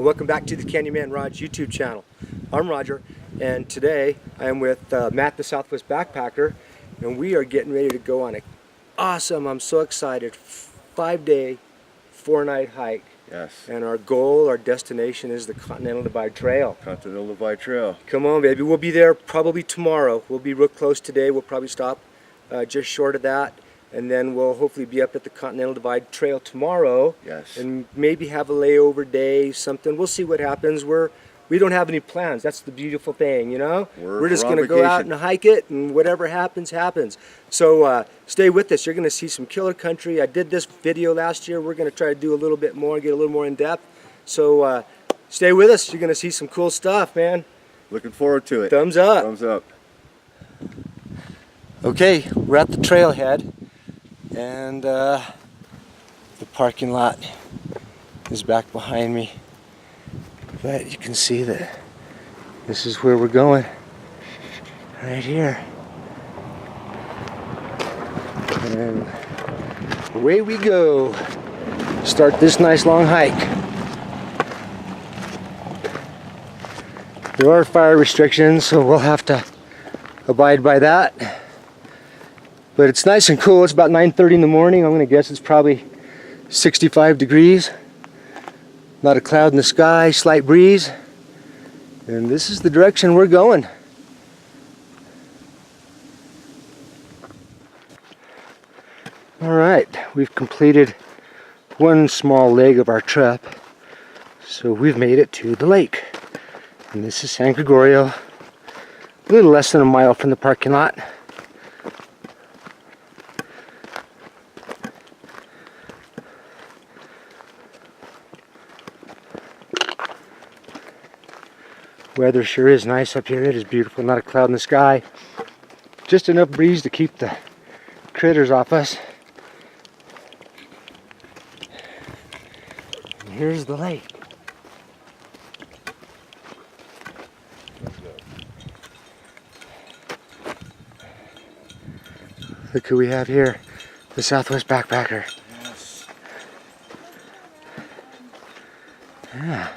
welcome back to the Knynman Rog's YouTube channel. I'm Roger, and today I am with Matt the Southwest backpacker, and we are getting ready to go on a awesome, I'm so excited, 5-day, 4-night hike. Yes. And our goal, our destination is the Continental Divide Trail. Continental Divide Trail. Come on, baby. We'll be there probably tomorrow. We'll be real close today. We'll probably stop just short of that. And then we'll hopefully be up at the Continental Divide Trail tomorrow. Yes. And maybe have a layover day, something. We'll see what happens. We don't have any plans. That's the beautiful thing, you know? We're just going to go out and hike it, and whatever happens, happens. So stay with us. You're going to see some killer country. I did this video last year. We're going to try to do a little bit more, get a little more in depth. So stay with us. You're going to see some cool stuff, man. Looking forward to it. Thumbs up. Thumbs up. Okay, we're at the Trailhead, and the parking lot is back behind me. But you can see that this is where we're going, right here. And away we go. Start this nice long hike. There are fire restrictions, so we'll have to abide by that. But it's nice and cool. It's about 9:30 in the morning. I'm gonna guess it's probably 65 degrees. Not a cloud in the sky, slight breeze. And this is the direction we're going. All right, we've completed one small leg of our trip. So we've made it to the lake. And this is San Gregorio, a little less than a mile from the parking lot. Weather sure is nice up here. It is beautiful. Not a cloud in the sky. Just enough breeze to keep the critters off us. And here's the lake. Look who we have here. The Southwest backpacker. Yes. Yeah.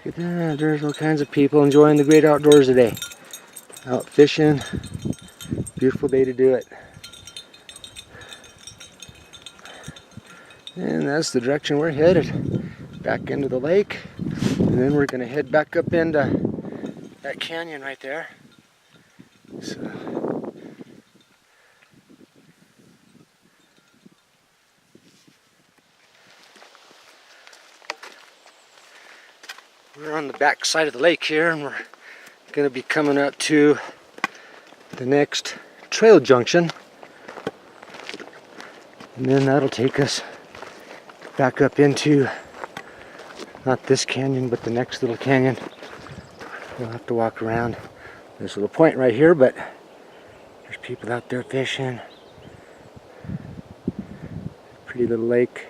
Look at that, there's all kinds of people enjoying the great outdoors today. Out fishing. Beautiful day to do it. And that's the direction we're headed. Back into the lake. And then we're going to head back up into that canyon right there. So, we're on the back side of the lake here, and we're going to be coming up to the next trail junction. And then that'll take us back up into, not this canyon, but the next little canyon. We'll have to walk around this little point right here, but there's people out there fishing. Pretty little lake.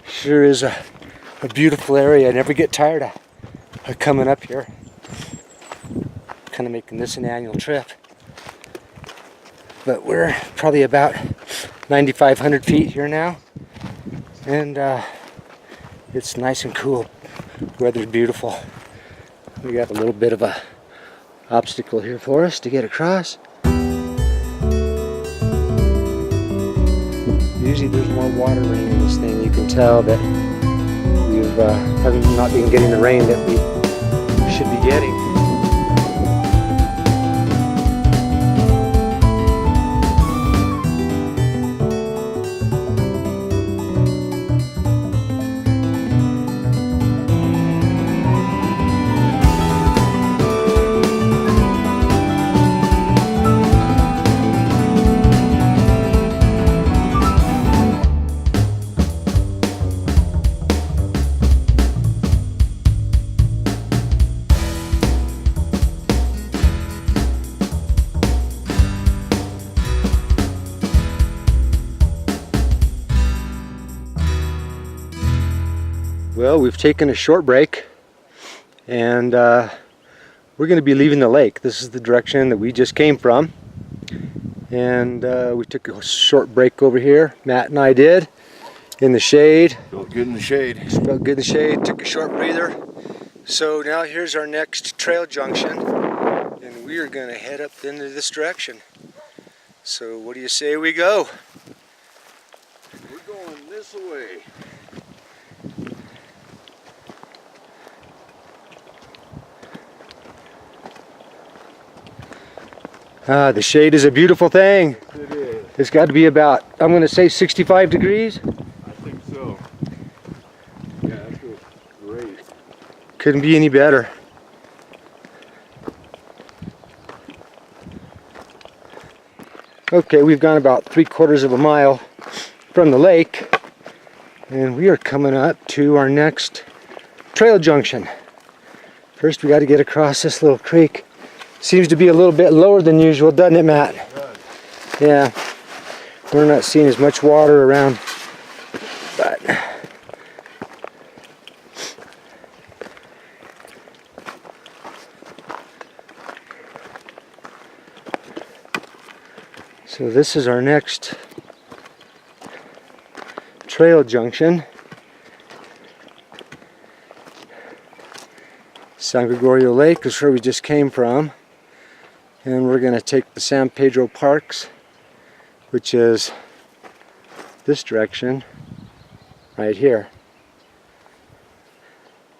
Sure is a beautiful area. I never get tired of coming up here. Kind of making this an annual trip. But we're probably about 9,500 feet here now. And it's nice and cool. Weather's beautiful. We got a little bit of a obstacle here for us to get across. Usually there's more water rain in this thing. You can tell that we've not been getting the rain that we should be getting. Well, we've taken a short break, and we're going to be leaving the lake. This is the direction that we just came from, and we took a short break over here. Matt and I did, in the shade. Felt good in the shade. Felt good in the shade, took a short breather. So now here's our next trail junction, and we are going to head up into this direction. So what do you say we go? We're going this way. The shade is a beautiful thing. It is. It's got to be about, I'm going to say 65 degrees. I think so. Yeah, that feels great. Couldn't be any better. Okay, we've gone about 3/4 of a mile from the lake, and we are coming up to our next trail junction. First we got to get across this little creek. Seems to be a little bit lower than usual, doesn't it, Matt? It does. Yeah, we're not seeing as much water around, but so this is our next trail junction. San Gregorio Lake is where we just came from, and we're going to take the San Pedro Parks, which is this direction right here.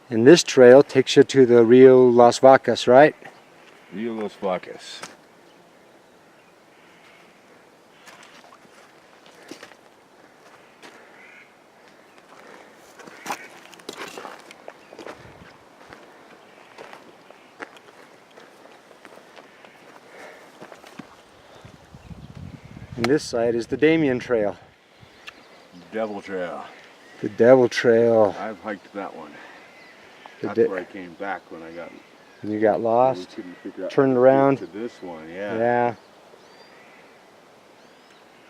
And this trail takes you to the Rio Las Vacas, right? Rio Las Bacchus. And this side is the Damien Trail. Devil Trail. The Devil Trail. I've hiked that one. The That's where I came back when I got. You got lost, we couldn't figure out turned how to around. get to this one, yeah.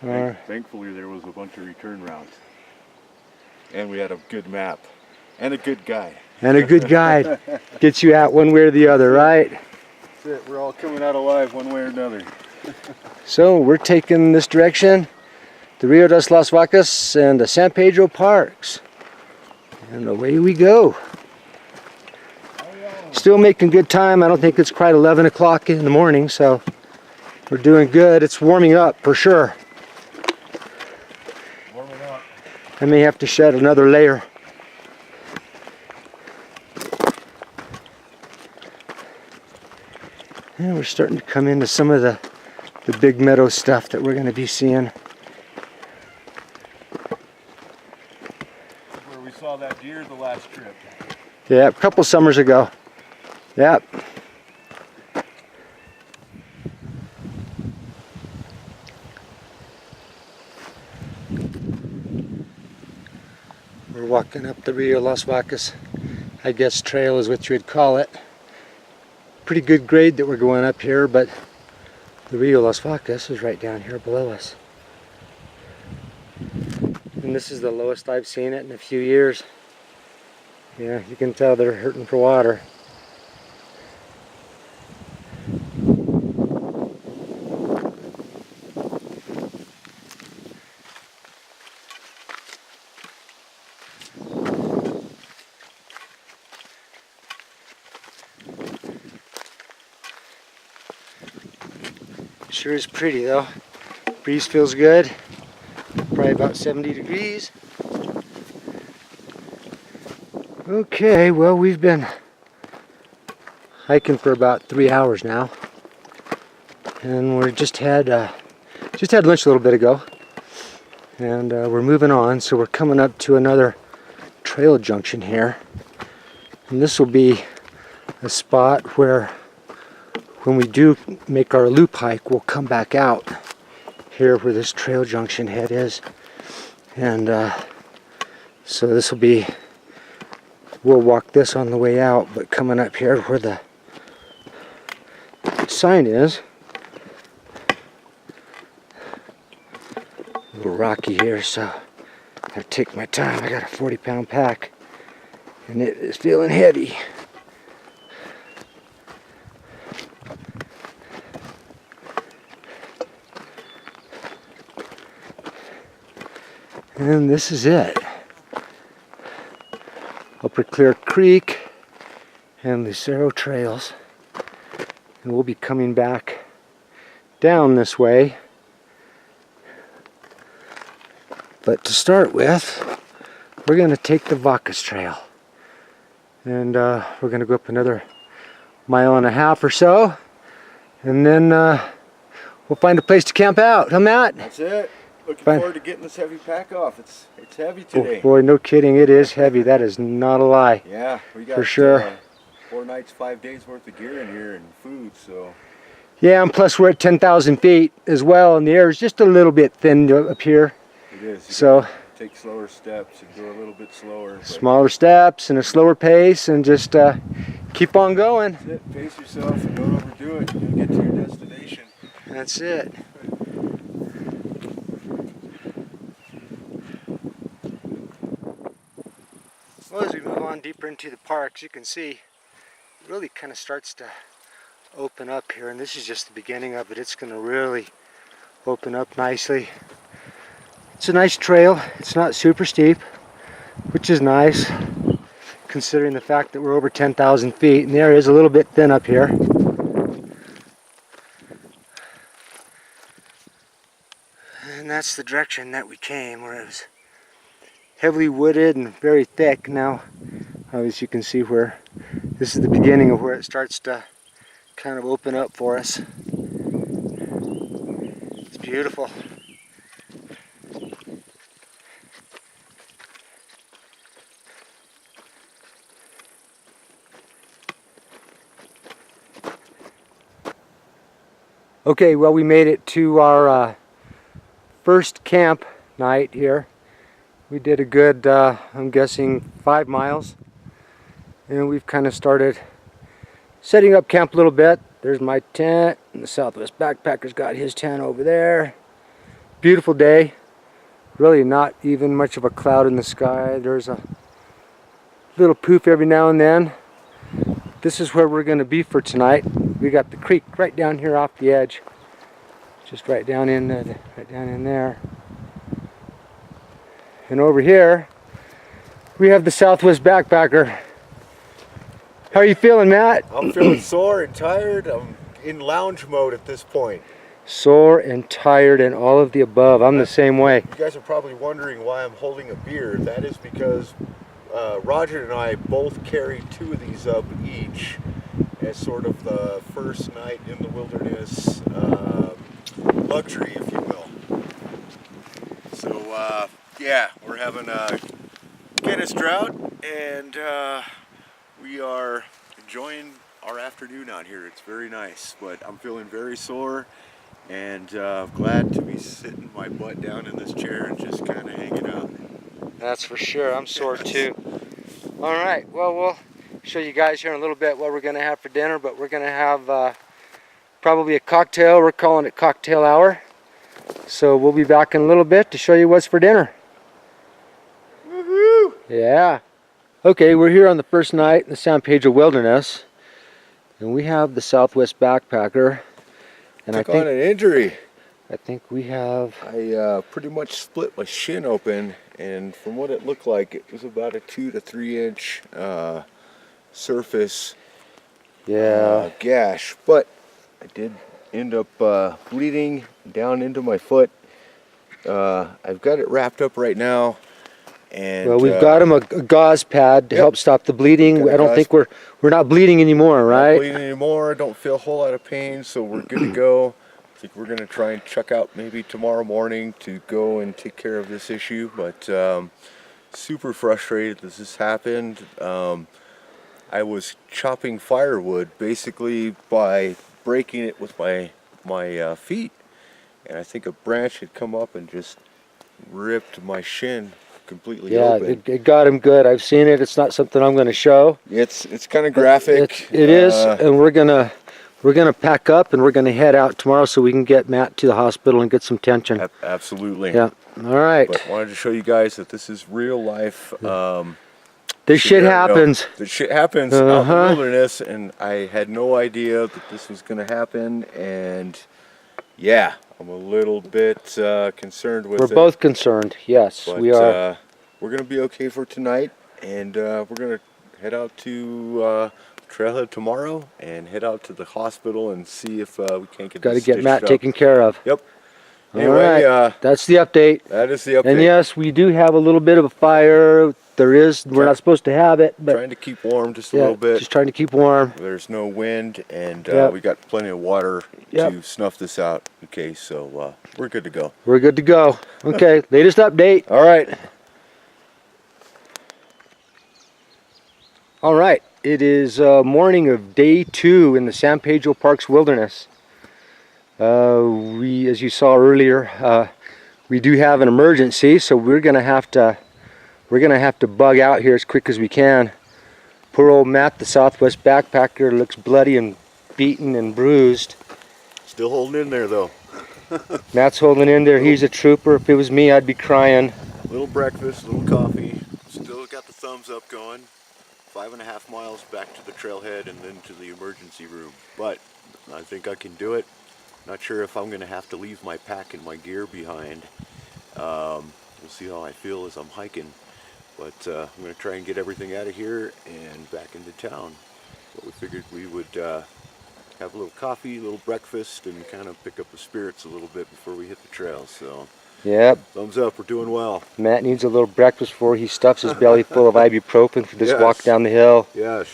Yeah. Thankfully, there was a bunch of return routes, and we had a good map and a good guide. And a good guide gets you out one way or the other, right? That's it. We're all coming out alive one way or another. So we're taking this direction, the Rio de las Vacas and the San Pedro Parks, and away we go. Still making good time. I don't think it's quite 11 o'clock in the morning, so we're doing good. It's warming up for sure. Warming up. I may have to shed another layer. And we're starting to come into some of the big meadow stuff that we're going to be seeing. Where we saw that deer the last trip. Yeah, a couple summers ago. Yep. We're walking up the Rio Las Vacas, I guess trail is what you would call it. Pretty good grade that we're going up here, but the Rio Las Vacas is right down here below us. And this is the lowest I've seen it in a few years. Yeah, you can tell they're hurting for water. Sure is pretty though. Breeze feels good. Probably about 70 degrees. Okay, well, we've been hiking for about 3 hours now, and we just had lunch a little bit ago, and we're moving on. So we're coming up to another trail junction here, and this will be a spot where, when we do make our loop hike, we'll come back out here where this trail junction head is, and so this will be. We'll walk this on the way out, but coming up here where the sign is, a little rocky here, so I gotta take my time. I got a 40-pound pack. And it is feeling heavy. And this is it. Upper Clear Creek and Lucero Trails. And we'll be coming back down this way. But to start with, we're going to take the Bacchus Trail. And we're going to go up another 1.5 miles or so. And then we'll find a place to camp out. Huh, Matt? That's it. Looking forward to getting this heavy pack off. It's heavy today. Oh, boy, no kidding. It is heavy. That is not a lie. Yeah, we got for sure. 4 nights, 5 days worth of gear in here and food. So. Yeah, and plus we're at 10,000 feet as well, and the air is just a little bit thin up here. It is. So take slower steps and go a little bit slower. Smaller steps and a slower pace, and just keep on going. That's it. Pace yourself and don't overdo it. You'll get to your destination. That's it. Well, as we move on deeper into the parks, you can see it really kind of starts to open up here, and this is just the beginning of it. It's going to really open up nicely. It's a nice trail. It's not super steep, which is nice considering the fact that we're over 10,000 feet, and the area is a little bit thin up here. And that's the direction that we came, where it was heavily wooded and very thick. Now, as you can see, where this is the beginning of where it starts to kind of open up for us. It's beautiful. Okay, well, we made it to our first camp night here. We did a good, I'm guessing, 5 miles. And we've kind of started setting up camp a little bit. There's my tent, and the Southwest Backpacker's got his tent over there. Beautiful day. Really not even much of a cloud in the sky. There's a little poof every now and then. This is where we're going to be for tonight. We got the creek right down here off the edge. Just right down in there. And over here, we have the Southwest Backpacker. How are you feeling, Matt? I'm feeling sore and tired. I'm in lounge mode at this point. Sore and tired and all of the above. I'm the same way. You guys are probably wondering why I'm holding a beer. That is because Roger and I both carry 2 of these up each as sort of the first night in the wilderness luxury, if you will. So yeah, we're having a Guinness drought, and we are enjoying our afternoon out here. It's very nice, but I'm feeling very sore, and glad to be sitting my butt down in this chair and just kind of hanging out. That's for sure. I'm sore too. All right, well, we'll show you guys here in a little bit what we're going to have for dinner, but we're going to have probably a cocktail. We're calling it cocktail hour. So we'll be back in a little bit to show you what's for dinner. Woohoo! Yeah. Okay, we're here on the first night in the San Pedro Wilderness, and we have the Southwest Backpacker. And Took on an injury. I think we have... I pretty much split my shin open, and from what it looked like, it was about a 2 to 3 inch surface gash. But I did end up bleeding down into my foot. I've got it wrapped up right now. And, well, we've got him a gauze pad to help stop the bleeding. I don't think we're not bleeding anymore, right? Not bleeding anymore. I don't feel a whole lot of pain, so we're good to go. I think we're going to try and check out maybe tomorrow morning to go and take care of this issue. But super frustrated that this happened. I was chopping firewood basically by breaking it with my feet, and I think a branch had come up and just ripped my shin completely open. Yeah, it got him good. I've seen it. It's not something I'm going to show. It's kind of graphic. It is, and we're gonna pack up and we're gonna head out tomorrow so we can get Matt to the hospital and get some tension. Absolutely. Yeah. All right. But wanted to show you guys that this is real life This shit happens. This shit happens out in the wilderness, and I had no idea that this was going to happen, and yeah, I'm a little bit concerned with it. We're both concerned, yes, but, we are. We're going to be okay for tonight, and we're going to head out to Trailhead tomorrow and head out to the hospital and see if we can't get Got to this get Matt stitched up. taken care of. Yep. All Anyway, right. That's the update. that is the update. And yes, we do have a little bit of a fire. We're not supposed to have it, but trying to keep warm just a little bit. Just trying to keep warm. There's no wind, and Yep. we got plenty of water to snuff this out. Okay, so we're good to go. We're good to go. Okay, latest update. All right. All right, it is morning of day 2 in the San Pedro Parks Wilderness. As you saw earlier, we do have an emergency, so we're gonna have to bug out here as quick as we can. Poor old Matt the Southwest backpacker looks bloody and beaten and bruised. Still holding in there though. Matt's holding in there. He's a trooper. If it was me, I'd be crying. Little breakfast, little coffee. Still got the thumbs up going. 5.5 miles back to the trailhead and then to the emergency room. But I think I can do it. Not sure if I'm going to have to leave my pack and my gear behind. We'll see how I feel as I'm hiking. But I'm going to try and get everything out of here and back into town. But we figured we would have a little coffee, a little breakfast, and kind of pick up the spirits a little bit before we hit the trail. So, yep. Thumbs up, we're doing well. Matt needs a little breakfast before he stuffs his belly full of ibuprofen for this walk down the hill. Yes.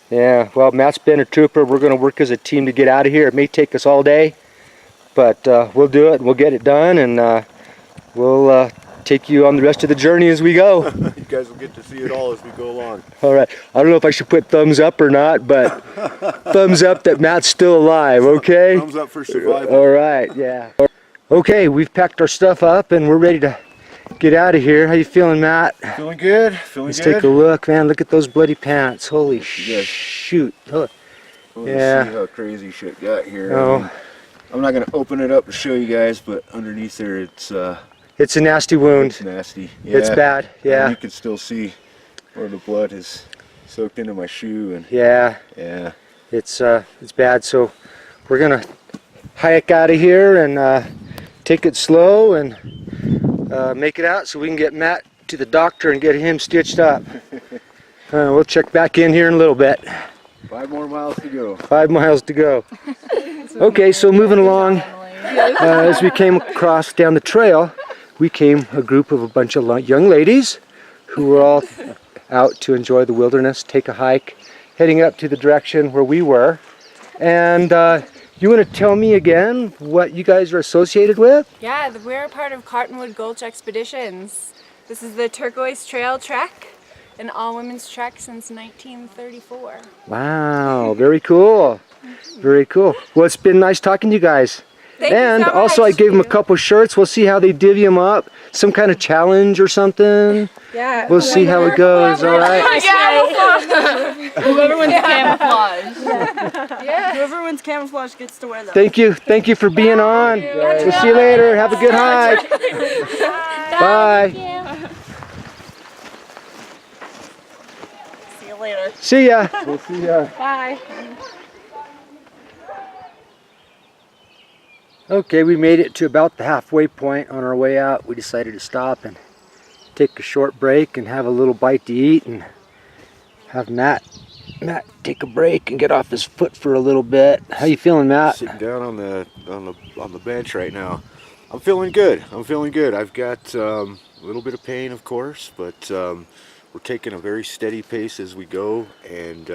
Yeah, well, Matt's been a trooper. We're going to work as a team to get out of here. It may take us all day, but we'll do it. We'll get it done, and we'll take you on the rest of the journey as we go. You guys will get to see it all as we go along. All right. I don't know if I should put thumbs up or not, but thumbs up that Matt's still alive, okay? Thumbs up for survival. All right, yeah. Okay, we've packed our stuff up, and we're ready to get out of here. How you feeling, Matt? Feeling good. Feeling Let's good. take a look, man. Look at those bloody pants. Holy Yes. shoot. Oh, Let's yeah. see how crazy shit got here. Oh. I mean, I'm not going to open it up to show you guys, but underneath there it's It's a nasty wound. it's nasty. Yeah. It's bad, yeah. And you can still see where the blood is soaked into my shoe, and Yeah, yeah. it's bad. So we're gonna hike out of here and take it slow and make it out so we can get Matt to the doctor and get him stitched up. We'll check back in here in a little bit. 5 more miles to go. 5 miles to go. Okay, so moving along, as we came across down the trail, we came a group of a bunch of young ladies who were all out to enjoy the wilderness, take a hike, heading up to the direction where we were. And you want to tell me again what you guys are associated with? Yeah, we're a part of Cottonwood Gulch Expeditions. This is the Turquoise Trail Trek, an all-women's trek since 1934. Wow, very cool. Very cool. Well, it's been nice talking to you guys. Thank you And so also I much. gave them a couple shirts. We'll see how they divvy them up. Some kind of challenge or something. Yeah. We'll see how it goes, all right? Whoever wins camouflage. Whoever wins camouflage gets to wear them. Thank you. Thank you for being on. We'll see you later. Have a good hike. Bye. See you later. See ya. We'll see ya. Bye. Okay, we made it to about the halfway point. On our way out, we decided to stop and take a short break and have a little bite to eat and have Matt take a break and get off his foot for a little bit. How you feeling, Matt? Sitting down on the bench right now. I'm feeling good. I've got a little bit of pain, of course, but we're taking a very steady pace as we go, and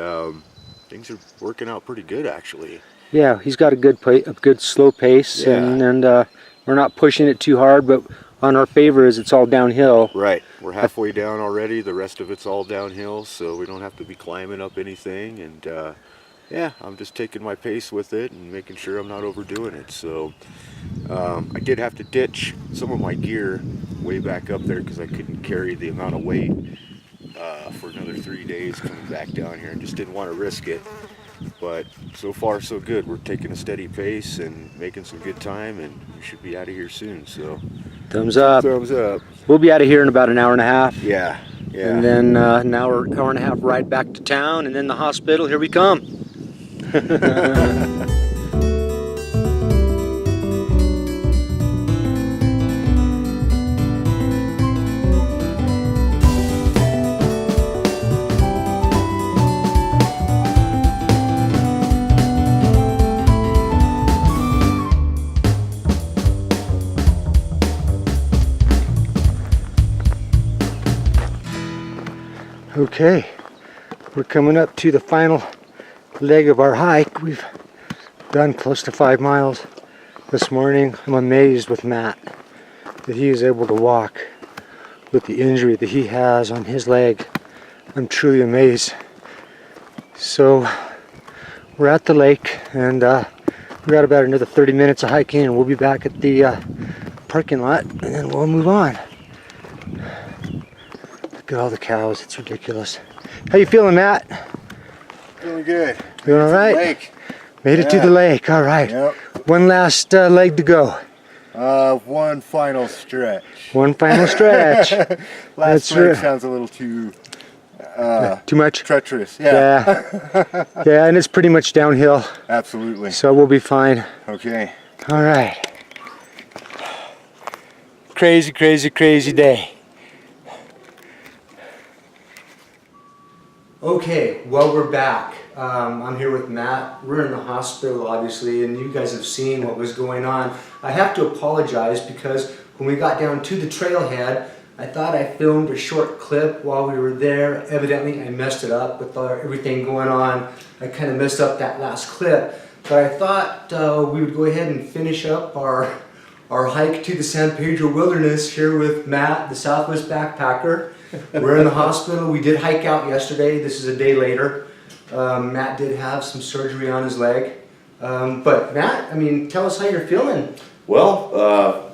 things are working out pretty good, actually. Yeah, he's got a good slow pace, Yeah. and we're not pushing it too hard, but on our favor is it's all downhill. Right. We're halfway down already. The rest of it's all downhill, so we don't have to be climbing up anything. And yeah, I'm just taking my pace with it and making sure I'm not overdoing it. So I did have to ditch some of my gear way back up there because I couldn't carry the amount of weight for another 3 days coming back down here, and just didn't want to risk it. But so far so good. We're taking a steady pace and making some good time, and we should be out of here soon. So Thumbs up. thumbs up. We'll be out of here in about an hour and a half. Yeah. Yeah. And then now we're an hour and a half ride back to town, and then the hospital. Here we come. Okay, we're coming up to the final leg of our hike. We've done close to 5 miles this morning. I'm amazed with Matt that he is able to walk with the injury that he has on his leg. I'm truly amazed. So we're at the lake, and we got about another 30 minutes of hiking, and we'll be back at the parking lot, and then we'll move on. Look at all the cows, it's ridiculous. How you feeling, Matt? Feeling good. Feeling all right? Lake. Made it to the lake, all right. Yep. One last leg to go. One final stretch. One final stretch. Last stretch sounds a little too much? treacherous. Yeah. Yeah, and it's pretty much downhill. Absolutely. So we'll be fine. Okay. All right. Crazy, crazy, crazy day. Okay, well, we're back. I'm here with Matt. We're in the hospital, obviously, and you guys have seen what was going on. I have to apologize because when we got down to the trailhead, I thought I filmed a short clip while we were there. Evidently, I messed it up with everything going on. I kind of messed up that last clip. But I thought we would go ahead and finish up our hike to the San Pedro Wilderness here with Matt, the Southwest backpacker. We're in the hospital. We did hike out yesterday. This is a day later. Matt did have some surgery on his leg. But Matt, I mean, tell us how you're feeling. Well,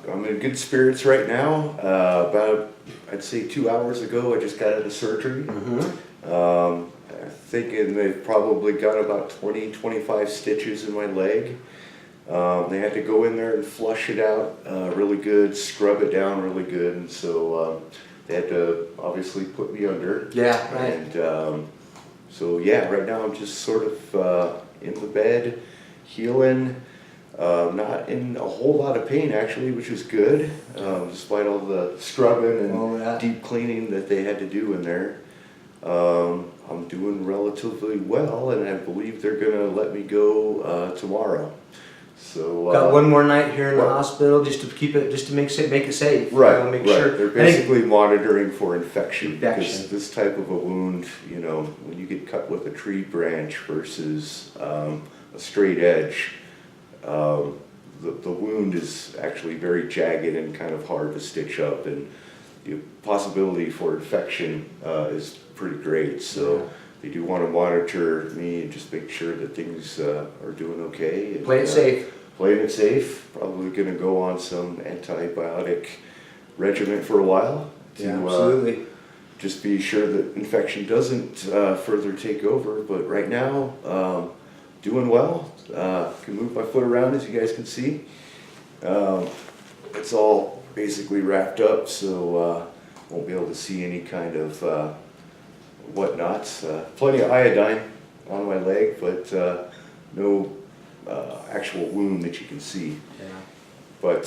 I'm in good spirits right now. About, I'd say 2 hours ago, I just got out of surgery. I'm thinking they've probably got about 20, 25 stitches in my leg. They had to go in there and flush it out really good, scrub it down really good, and so they had to obviously put me under. Yeah, right. And so yeah, right now I'm just sort of in the bed, healing, not in a whole lot of pain actually, which is good, despite all the scrubbing and deep cleaning that they had to do in there. I'm doing relatively well, and I believe they're gonna let me go tomorrow. So got one more night here in the hospital just to keep it, just to make it safe. Right, make right. Sure. They're basically monitoring for infection. Infection. Because this type of a wound, you know, when you get cut with a tree branch versus a straight edge, the wound is actually very jagged and kind of hard to stitch up, and the possibility for infection is pretty great. So they do want to monitor me and just make sure that things are doing okay. And, play it safe. Playing it safe. Probably going to go on some antibiotic regimen for a while to absolutely. Just be sure that infection doesn't further take over. But right now, doing well. Can move my foot around, as you guys can see. It's all basically wrapped up, so won't be able to see any kind of whatnots. Plenty of iodine on my leg, but no actual wound that you can see. Yeah. But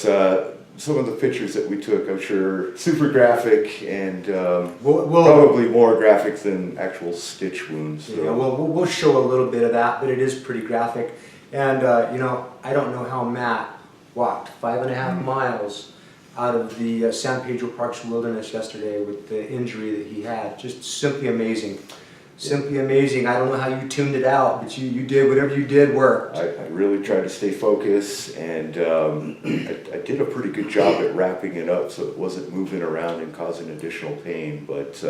some of the pictures that we took, I'm sure, super graphic and probably more graphic than actual stitch wounds. So. Yeah, we'll show a little bit of that, but it is pretty graphic. And you know, I don't know how Matt walked 5.5 miles out of the San Pedro Parks Wilderness yesterday with the injury that he had. Just simply amazing. Simply amazing. I don't know how you tuned it out, but you did whatever you did worked. I really tried to stay focused, and I did a pretty good job at wrapping it up so it wasn't moving around and causing additional pain. But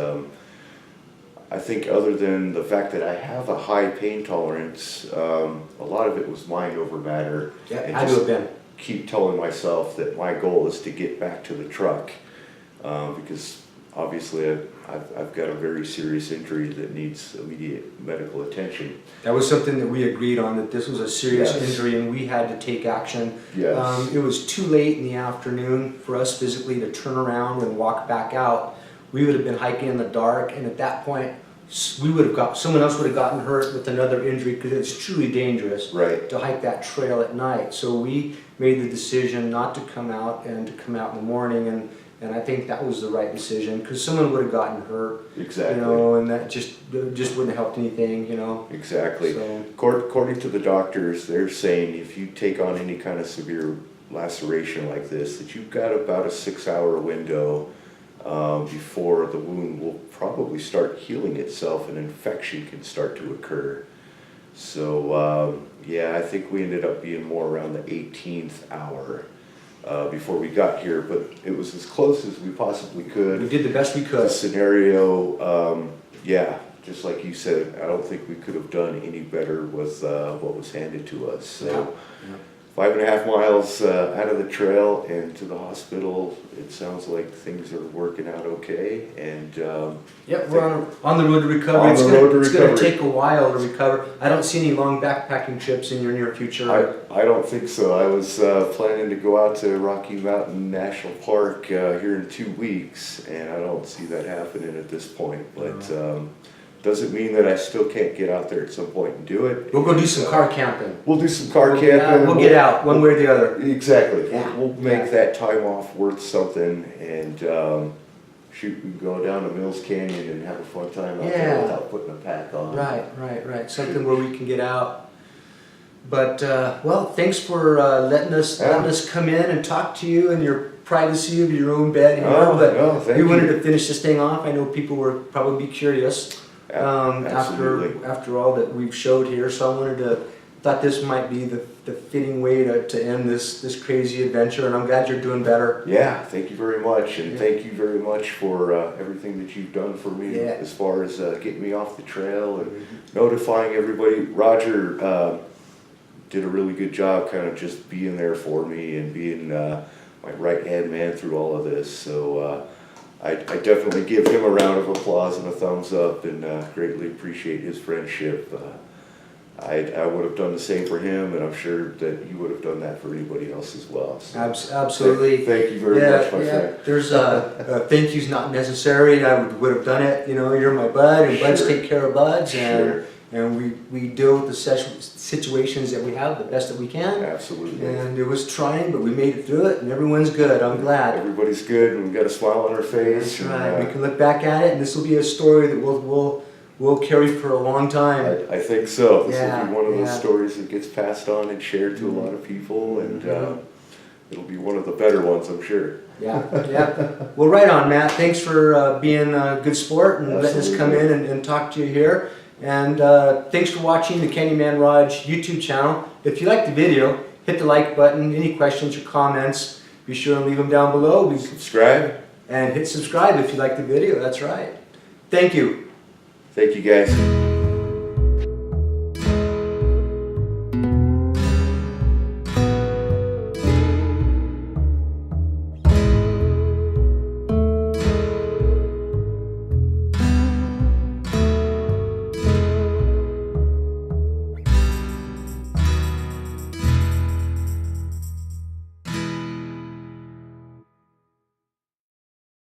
I think other than the fact that I have a high pain tolerance, a lot of it was mind over matter. Yeah, and I do have been. Keep telling myself that my goal is to get back to the truck because obviously I've got a very serious injury that needs immediate medical attention. That was something that we agreed on, that this was a serious injury and we had to take action. Yes. It was too late in the afternoon for us physically to turn around and walk back out. we would have been hiking in the dark, and at that point, someone else would have gotten hurt with another injury because it's truly dangerous to hike that trail at night. So we made the decision not to come out and to come out in the morning, and I think that was the right decision because someone would have gotten hurt. Exactly. You know, and that just wouldn't have helped anything, you know. Exactly. So, according to the doctors, they're saying if you take on any kind of severe laceration like this, that you've got about a 6-hour window before the wound will probably start healing itself and infection can start to occur. So yeah, I think we ended up being more around the 18th hour before we got here, but it was as close as we possibly could. we did the best we could. The scenario, yeah, just like you said, I don't think we could have done any better with what was handed to us. So 5.5 miles out of the trail and to the hospital, it sounds like things are working out okay. And we're on the road to recovery. It's going to take a while to recover. I don't see any long backpacking trips in your near future. I don't think so. I was planning to go out to Rocky Mountain National Park here in 2 weeks, and I don't see that happening at this point. But doesn't mean that I still can't get out there at some point and do it. We'll go do some car camping. We'll do some car camping. We'll get out one way or the other. Exactly. Yeah. We'll make that time off worth something, and shoot, we can go down to Mills Canyon and have a fun time out there without putting a pack on. Right. Something where we can get out. But well, thanks for letting us come in and talk to you in your privacy of your own bed here. Thank we you. wanted to finish this thing off. I know people were probably curious. After all that we've showed here, so I thought this might be the fitting way to end this crazy adventure, and I'm glad you're doing better. Yeah, thank you very much, and thank you very much for everything that you've done for me as far as getting me off the trail and notifying everybody. Roger did a really good job kind of just being there for me and being my right-hand man through all of this, so I definitely give him a round of applause and a thumbs up, and greatly appreciate his friendship. I would have done the same for him, and I'm sure that you would have done that for anybody else as well. So absolutely. Thank you very much, my friend. There's thank yous not necessary. I would have done it. You know, you're my bud, and buds take care of buds, and we deal with the situations that we have the best that we can. Absolutely. And it was trying, but we made it through it, and everyone's good. I'm glad. Everybody's good, and we've got a smile on our face. That's right. We can look back at it, and this will be a story that we'll carry for a long time. I think so. This will be one of those stories that gets passed on and shared to a lot of people, and it'll be one of the better ones, I'm sure. Yeah. Well, right on, Matt. Thanks for being a good sport and letting us come in and talk to you here. And thanks for watching the Knynman Rog YouTube channel. If you liked the video, hit the like button. Any questions or comments, be sure and leave them down below. Subscribe. And hit subscribe if you like the video. That's right. Thank you. Thank you, guys.